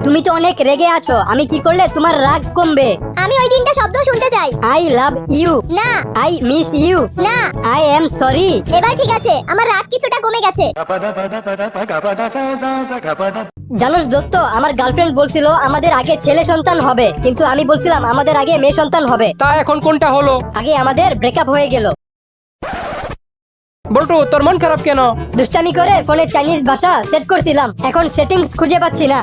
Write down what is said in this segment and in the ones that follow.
তুমি তো অনেক রেগে আছো, আমি কি করলে তোমার রাগ কমবে? আমি ওই তিনটা শব্দ শুনতে চাই। আই লাভ ইউ, না আই মিস ইউ, না, আই এম সরি। এবার ঠিক আছে, আমার রাগ কিছুটা কমে গেছে। জানোস দোস্ত, আমার গার্লফ্রেন্ড বলছিল আমাদের আগে ছেলে সন্তান হবে, কিন্তু আমি বলছিলাম আমাদের আগে মেয়ে সন্তান হবে। তা এখন কোনটা হলো? আগে আমাদের ব্রেকআপ হয়ে গেল। বল্টু, তোর মন খারাপ কেন? দুষ্টামি করে ফোনে চাইনিজ ভাষা সেট করছিলাম, এখন সেটিংস খুঁজে পাচ্ছি না।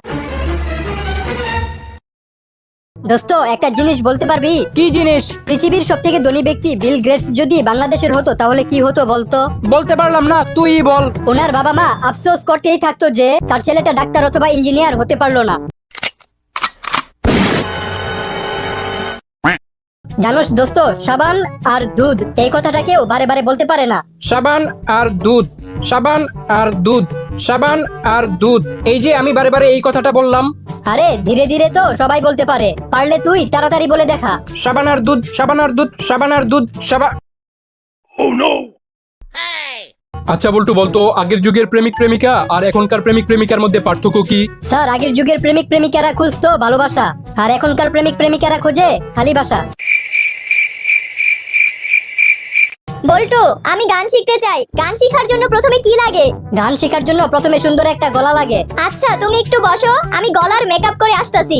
দোস্ত, একটা জিনিস বলতে পারবি? কি জিনিস? পৃথিবীর সব থেকে ধনী ব্যক্তি বিল গেটস যদি বাংলাদেশের হতো তাহলে কি হতো বলতো? বলতে পারলাম না, তুই বল। ওনার বাবা মা আফসোস করতেই থাকতো যে তার ছেলেটা ডাক্তার অথবা ইঞ্জিনিয়ার হতে পারলো না। জানোস দোস্ত, সাবান আর দুধ এই কথাটা কেউ বারে বারে বলতে পারে না। সাবান আর দুধ, সাবান আর দুধ, সাবান আর দুধ। এই যে আমি বারে বারে এই কথাটা বললাম। আরে ধীরে ধীরে তো সবাই বলতে পারে, পারলে তুই তাড়াতাড়ি বলে দেখা। সাবান আর দুধ, সাবান আর দুধ, সাবান আর দুধ, আচ্ছা বল্টু, বলতো আগের যুগের প্রেমিক প্রেমিকা আর এখনকার প্রেমিক প্রেমিকার মধ্যে পার্থক্য কি? স্যার, আগের যুগের প্রেমিক প্রেমিকারা খুঁজতো ভালোবাসা, আর এখনকার প্রেমিক প্রেমিকারা খোঁজে খালি বাসা। বল্টু, আমি গান শিখতে চাই। গান শেখার জন্য প্রথমে কি লাগে? গান শেখার জন্য প্রথমে সুন্দর একটা গলা লাগে। আচ্ছা, তুমি একটু বসো, আমি গলার মেকআপ করে আসতাছি।